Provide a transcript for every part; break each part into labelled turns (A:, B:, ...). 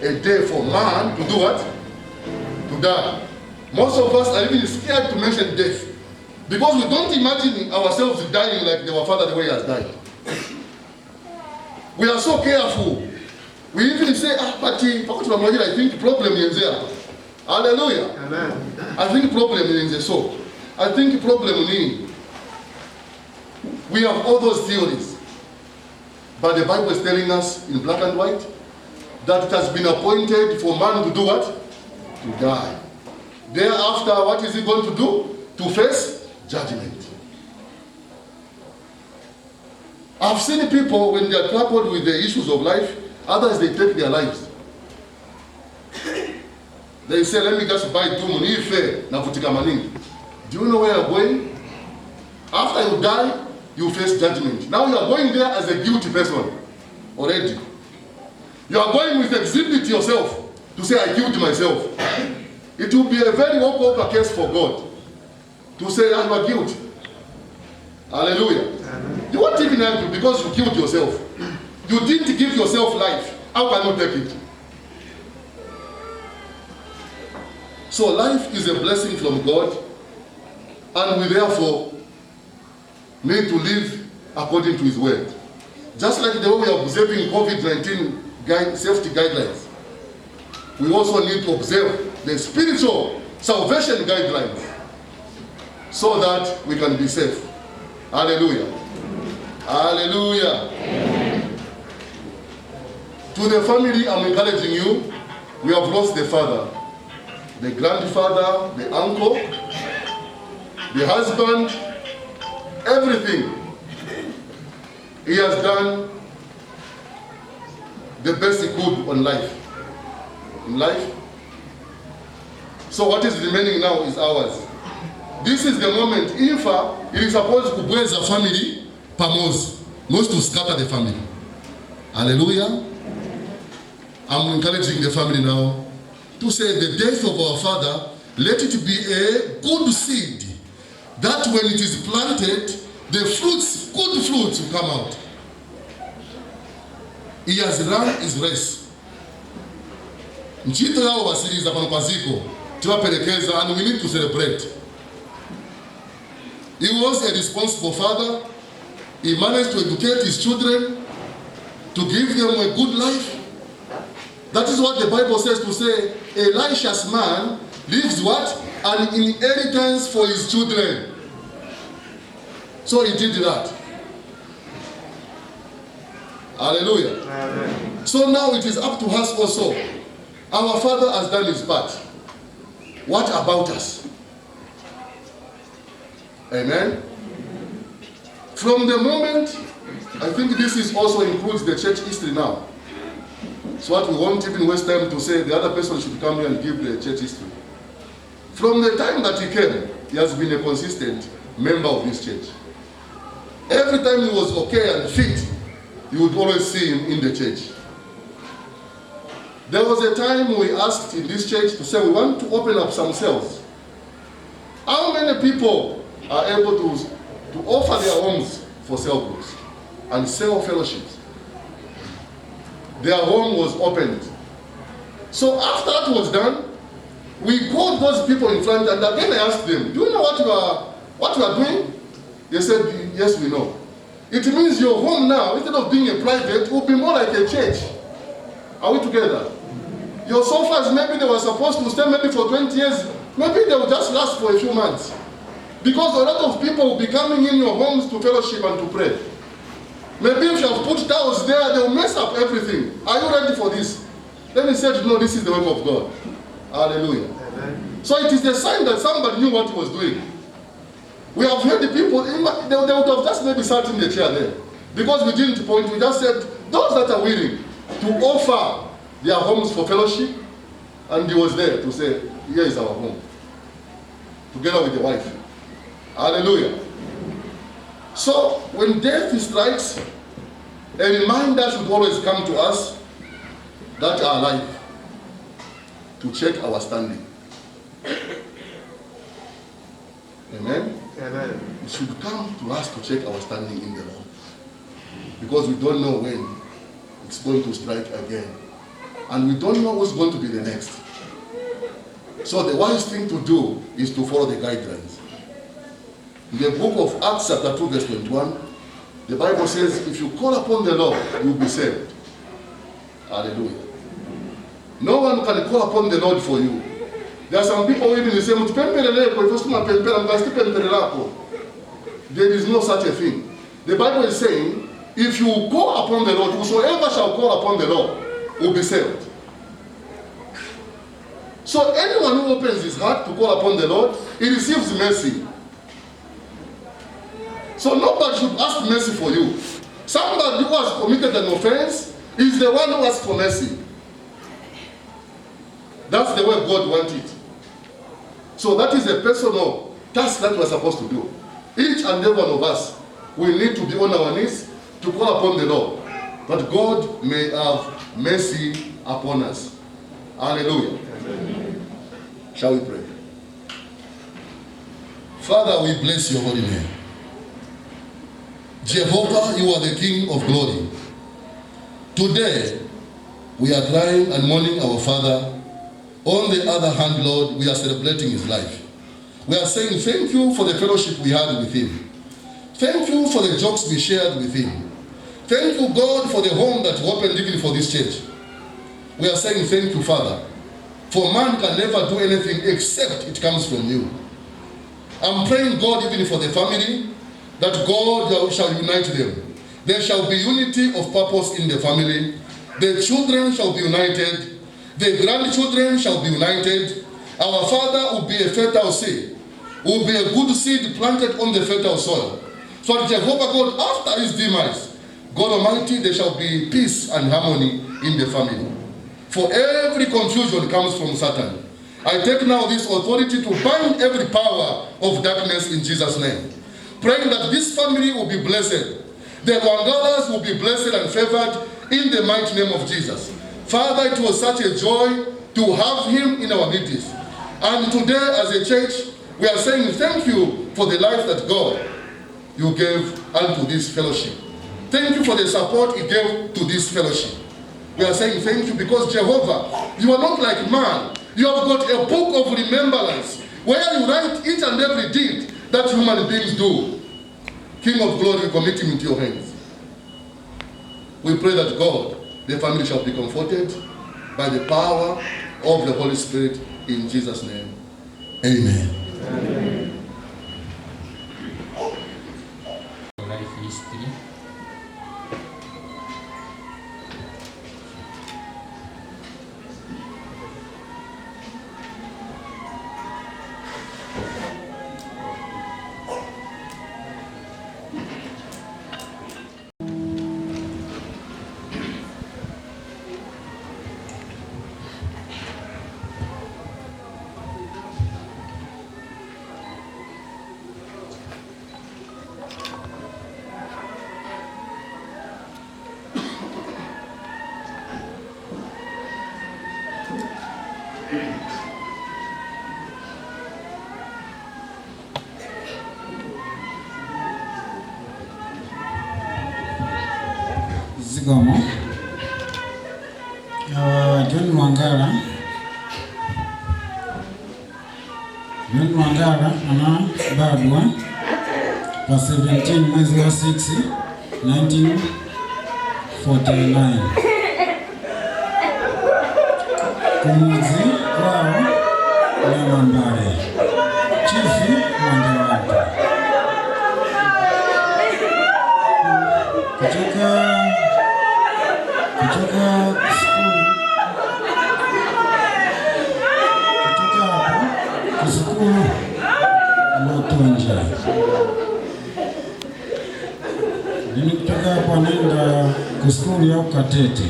A: a day for man to do what? To die. Most of us are even scared to mention death because we don't imagine ourselves dying like our father the way he has died. We are so careful. We even say, but I think problem is there. Hallelujah.
B: Amen.
A: I think problem is there. So, I think problem is we have all those theories. But the Bible is telling us in black and white that it has been appointed for man to do what? To die. Thereafter, what is he going to do? To face judgment. I've seen people when they are grappled with the issues of life, others they take their lives. They say, let me just buy two munife na kutika maningi. Do you know where you're going? After you die, you face judgment. Now you are going there as a guilty person already. You are going with exhibit yourself to say, I killed myself. It will be a very awkward case for God to say, you are guilty. Hallelujah. You won't even argue because you killed yourself. You didn't give yourself life. How can you take it? So life is a blessing from God, and we therefore need to live according to His word. Just like the way we are observing COVID-19 safety guidelines, we also need to observe the spiritual salvation guidelines so that we can be safe. Hallelujah. Hallelujah. To the family, I'm encouraging you. We have lost the father, the grandfather, the uncle, the husband, everything. He has done the best he could on life. In life. So what is remaining now is ours. This is the moment. If it is supposed to bless the family, pamos, not to scatter the family. Hallelujah. I'm encouraging the family now to say the death of our father, let it be a good seed, that when it is planted, the fruits, good fruits will come out. He has run his race. Nchito yao wasiliza panopaziko, tiwapelekeza, and we need to celebrate. He was a responsible father. He managed to educate his children, to give them a good life. That is what the Bible says to say, a righteous man leaves what? An inheritance for his children. So he did that. Hallelujah. Amen. So now it is up to us also. Our father has done his part. What about us? Amen. From the moment, I think this is also includes the church history now. So what we won't even waste time to say the other person should come here and give the church history. From the time that he came, he has been a consistent member of this church. Every time he was okay and fit, you would always see him in the church. There was a time we asked in this church to say we want to open up some cells. How many people are able to offer their homes for cell groups and cell fellowships? Their home was opened. So after that was done, we called those people in front, and again I asked them, do you know what you are doing? They said, yes, we know. It means your home now, instead of being a private, will be more like a church. Are we together? Your sofas, maybe they were supposed to stay maybe for 20 years. Maybe they will just last for a few months. Because a lot of people will be coming in your homes to fellowship and to pray. Maybe if you have put towels there, they will mess up everything. Are you ready for this? Then he said, no, this is the work of God. Hallelujah. Amen. So it is the sign that somebody knew what he was doing. We have heard the people, they would have just maybe sat in the chair there. Because we didn't point, we just said, those that are willing to offer their homes for fellowship, and he was there to say, here is our home. Together with the wife. Hallelujah. So, when death strikes, a reminder should always come to us that are alive to check our standing. Amen? Amen. It should come to us to check our standing in the Lord. Because we don't know when it's going to strike again. and we don't know who's going to be the next. So the wise thing to do is to follow the guidelines. In the book of Acts chapter 2 verse 21, the Bible says, if you call upon the Lord, you will be saved. Hallelujah. No one can call upon the Lord for you. There are some people even say, there is no such a thing. The Bible is saying, if you call upon the Lord, whosoever shall call upon the Lord will be saved. So anyone who opens his heart to call upon the Lord, he receives mercy. So nobody should ask mercy for you. Somebody who has committed an offense is the one who asks for mercy. That's the way God wants it. So that is a personal task that we are supposed to do. Each and every one of us, we need to be on our knees to call upon the Lord, that God may have mercy upon us. Hallelujah. Amen. Shall we pray? Father, we bless your holy name. Jehovah, you are the King of glory. Today, we are crying and mourning our Father. On the other hand, Lord, we are celebrating his life. We are saying thank you for the fellowship we had with him. Thank you for the jokes we shared with him. Thank you, God, for the home that you opened even for this church. We are saying thank you, Father. For man can never do anything except it comes from you. I'm praying, God, even for the family, that God shall unite them. There shall be unity of purpose in the family. The children shall be united. The grandchildren shall be united. Our father will be a fertile seed, will be a good seed planted on the fertile soil. So that Jehovah God, after his demise, God Almighty, there shall be peace and harmony in the family. For every confusion comes from Satan. I take now this authority to bind every power of darkness in Jesus' name. Praying that this family will be blessed. The Wangalas will be blessed and favored in the mighty name of Jesus. Father, it was such a joy to have him in our midst. And today as a church, we are saying thank you for the life that God you gave unto this fellowship. Thank you for the support you gave to this fellowship. We are saying thank you because Jehovah, you are not like man. You have got a book of remembrance where you write each and every deed that human beings do. King of glory, we commit him into your hands. We pray that God, the family shall be comforted by the power of the Holy Spirit in Jesus' name. Amen. Amen.
B: Life history.
C: Zigomo John Mwangala ana badwa kwa 17 mwezi wa 6 1949 kumuzi wao na Mambare Chifi Mwangewata kutoka school Motonja. Nini kutoka hapo nenda kuskuli ya Katete.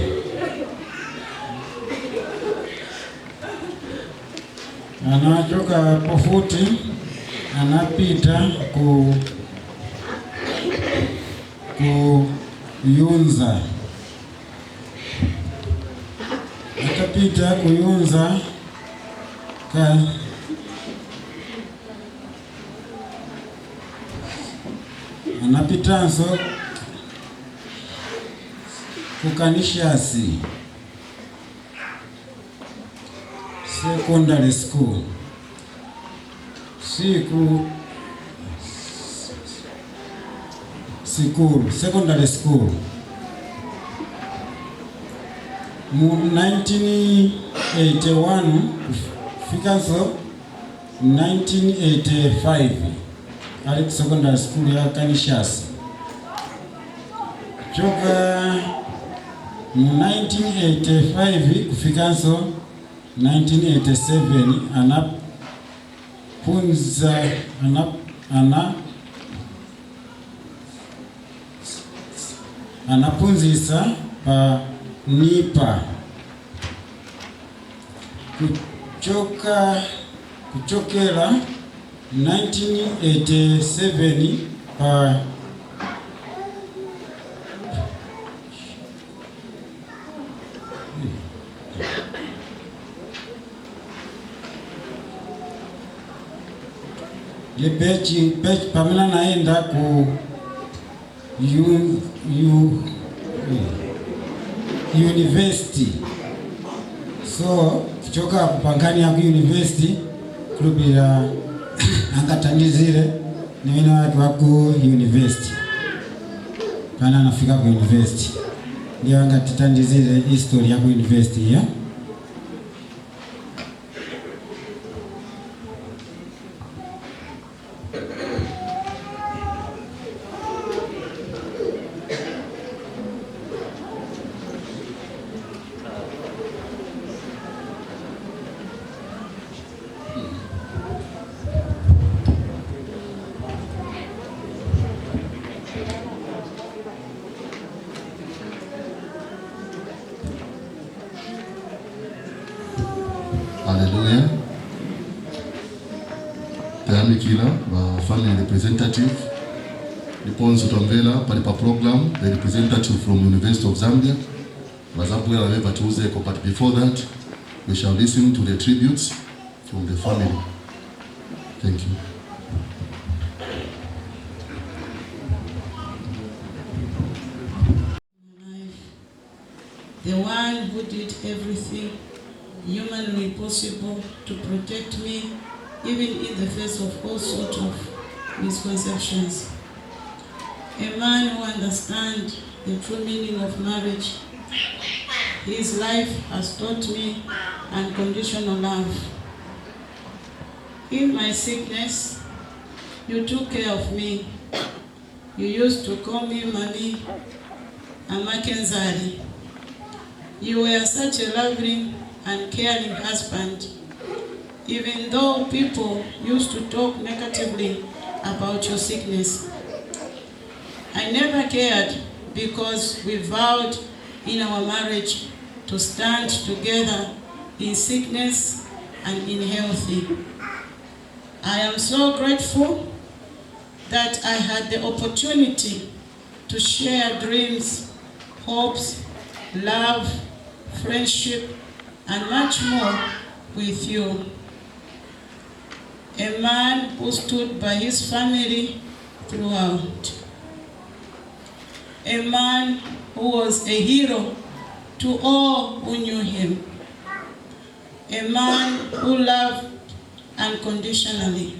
C: Anatoka Pofuti, anapita Yunza. Atapita Kuyunza anapitanso kukanishasi Secondary School. Secondary School. Mu 1981 kufika so 1985 ali secondary school ya Kanishasa. Choka mu 1985 kufika so 1987 anapunzisa pa NIPA kuchokera 1987 pa le pechi pamela naenda ku university. So kuchoka kupangani ya university kulubira angatandizire niwina watu wako university kana nafika ku university ndio angatitandizire history ya ku university ya
A: Hallelujah. Tayari kila family representative Niponzo Tomvela palipa program the representative from University of Zambia Mazabwela weba tuuze but before that we shall listen to the tributes from the family. Thank you.
D: The one who did everything humanly possible to protect me, even in the face of all sorts of misconceptions. A man who understands the true meaning of marriage. His life has taught me unconditional love. In my sickness, you took care of me. You used to call me Mami Amakenzari. You were such a loving and caring husband, even though people used to talk negatively about your sickness. I never cared because we vowed in our marriage to stand together in sickness and in health. I am so grateful that I had the opportunity to share dreams, hopes, love, friendship, and much more with you. A man who stood by his family throughout. A man who was a hero to all who knew him. A man who loved unconditionally.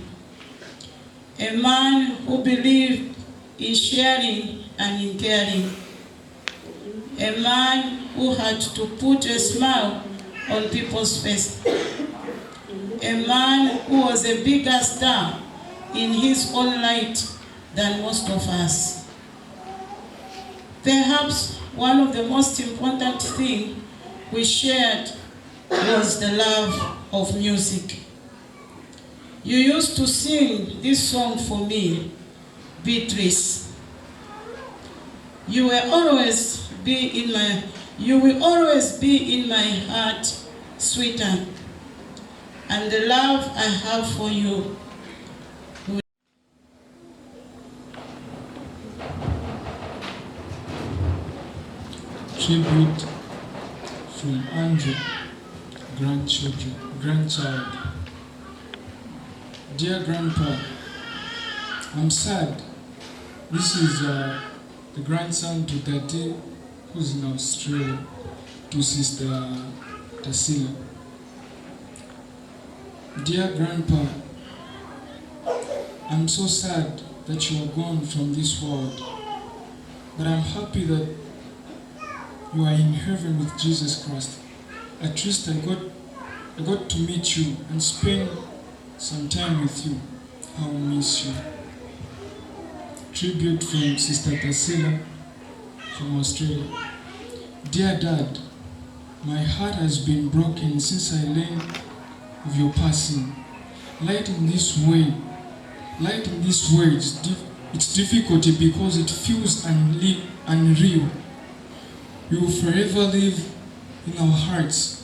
D: A man who believed in sharing and in caring. A man who had to put a smile on people's face. A man who was a bigger star in his own light than most of us. Perhaps one of the most important things we shared was the love of music. You used to sing this song for me, Beatrice. You will always be in my heart, sweetheart, and the love I have for you.
E: Tribute from Andrew, grandchild. Dear Grandpa, I'm sad. This is the grandson to Tati, who's in Australia, to Sister Tasila. Dear Grandpa, I'm so sad that you are gone from this world, but I'm happy that you are in heaven with Jesus Christ. At least I got to meet you and spend some time with you. I'll miss you. Tribute from Sister Tarsila from Australia. Dear Dad, my heart has been broken since I learned of your passing. Light in this way, it's difficult because it feels unreal. You will forever live in our hearts.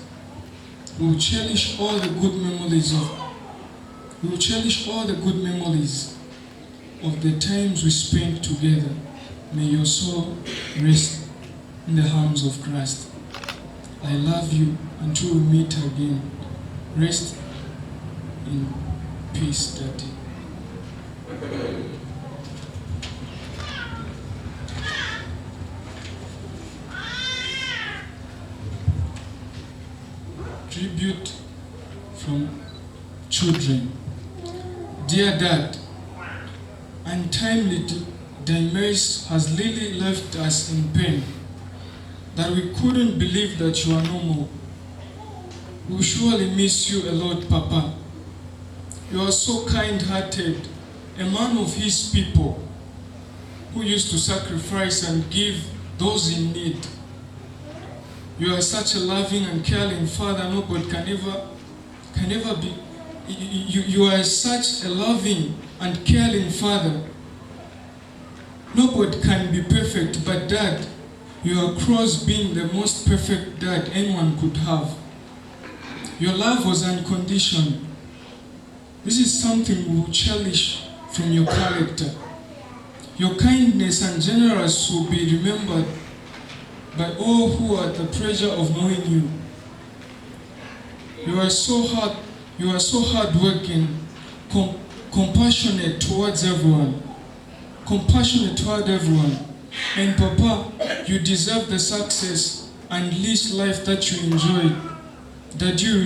E: We will cherish all the good memories of the times we spent together. May your soul rest in the arms of Christ. I love you until we meet again. Rest in peace, Daddy. Tribute from children. Dear Dad, untimely demise has really left us in pain, that we couldn't believe that you are no more. We surely miss you a lot, Papa. You are so kind-hearted, a man of his people, who used to sacrifice and give those in need. You are such a loving and caring father. Nobody can ever be. You are such a loving and caring father. Nobody can be perfect, but Dad, you are across being the most perfect dad anyone could have. Your love was unconditional. This is something we will cherish from your character. Your kindness and generosity will be remembered by all who are at the pleasure of knowing you. You are so hardworking, compassionate towards everyone. And Papa, you deserve the success and rich life that you enjoy. That you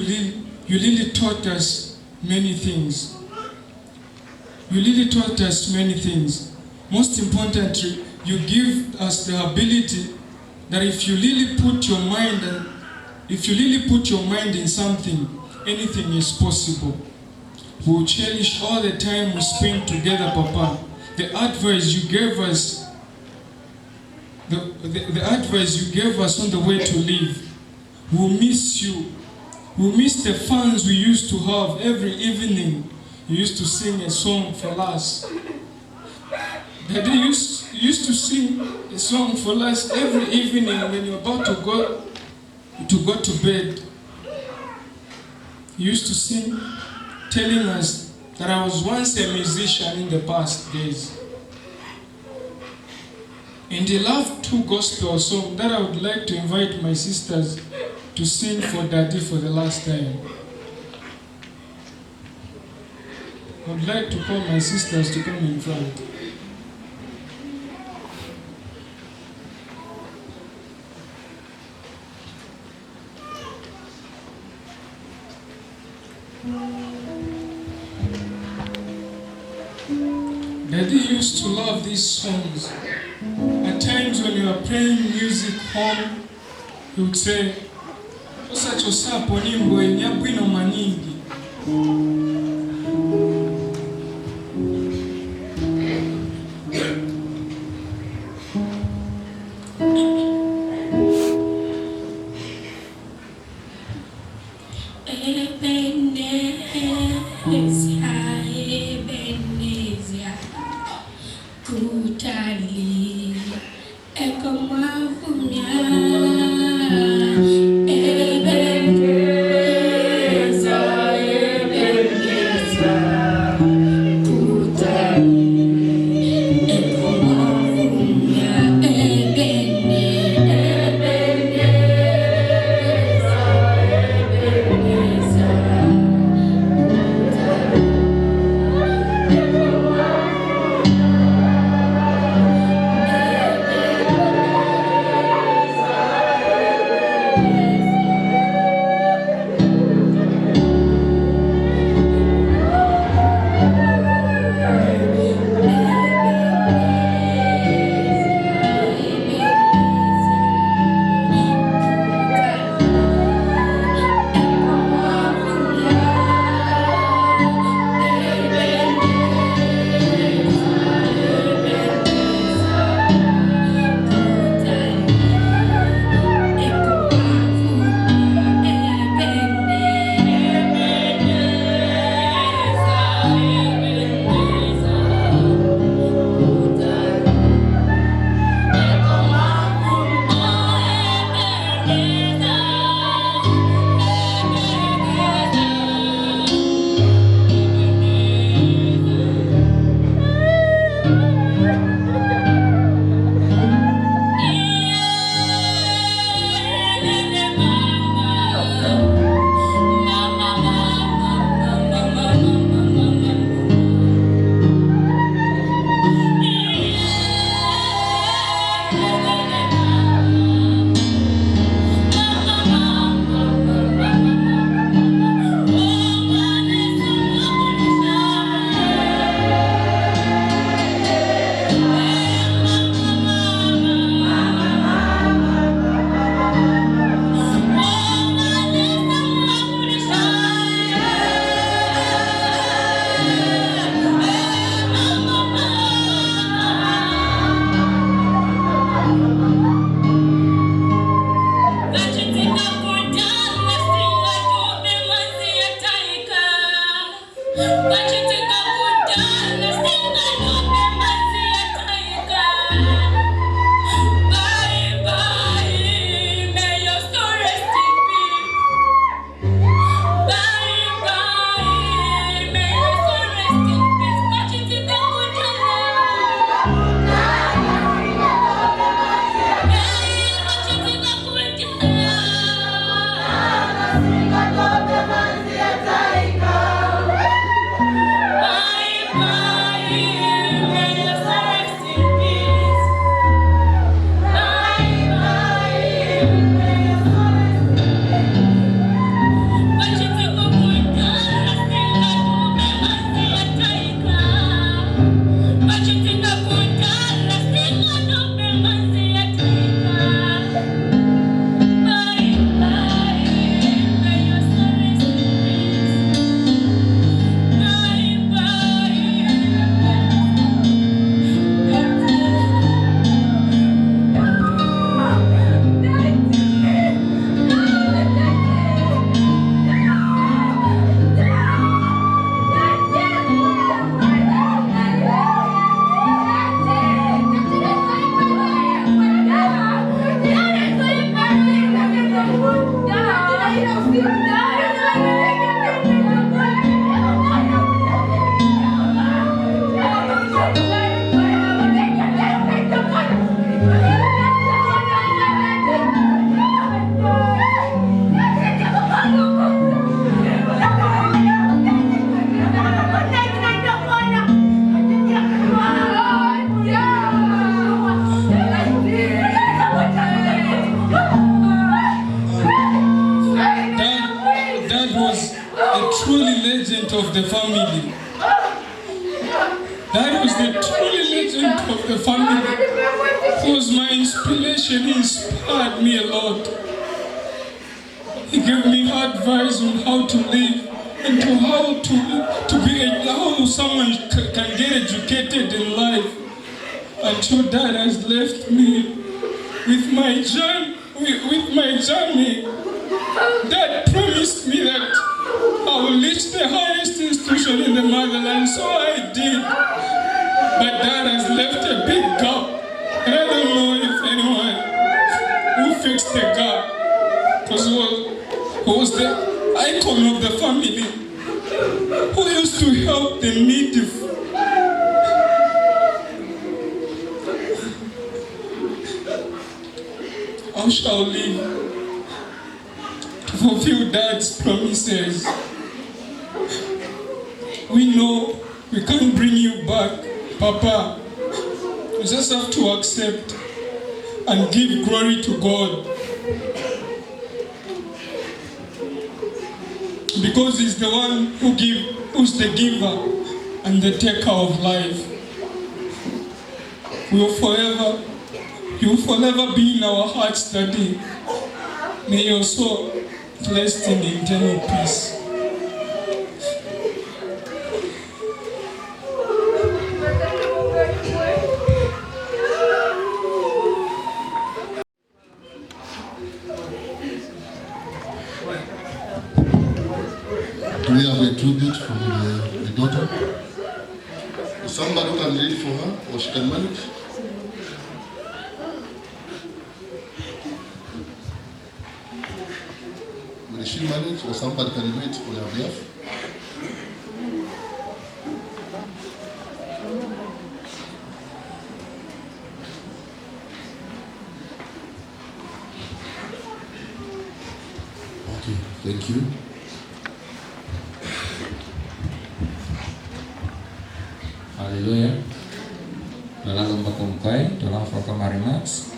E: really taught us many things. Most importantly, you give us the ability that if you really put your mind in something, anything is possible. We will cherish all the time we spend together, Papa. The advice you gave us on the way to live. We'll miss you. We'll miss the fun we used to have every evening. You used to sing a song for us. Daddy used to sing a song for us every evening when you're about to go to bed. He used to sing, telling us that I was once a musician in the past days. And he loved 2 gospel songs that I would like to invite my sisters to sing for Daddy for the last time. I would like to call my sisters to come in front. Daddy used to love these songs. At times when you are playing music home, he would say, "Osa chosapo nimbo enyabwino maningi." the truly legend of the family. That was the truly legend of the family. He was my inspiration. He inspired me a lot. He gave me advice on how to live and to how how someone can get educated in life. Until Dad has left me with my journey. Dad promised me that I will reach the highest institution in the motherland, so I did. But Dad has left a big gap, and I don't know if anyone who fixed the gap, because he was the icon of the family, who used to help the needy. How shall we live to fulfill Dad's promises? We know we can't bring you back, Papa. You just have to accept and give glory to God. Because He's the one who's the giver and the taker of life. You will forever be in our hearts, Daddy. May your soul rest in eternal peace.
A: Do we have a tribute from the daughter? Somebody who can read for her, or she can manage? Will she manage, or somebody can do it on her behalf? Okay, thank you.
B: Haleluya. Nalagomba kumpai, tulafa Marimax,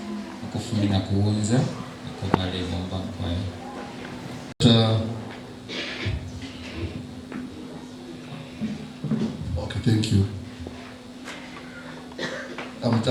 B: akufumina kuunza, akubali bomba mpai.
A: Okay, thank you. I'm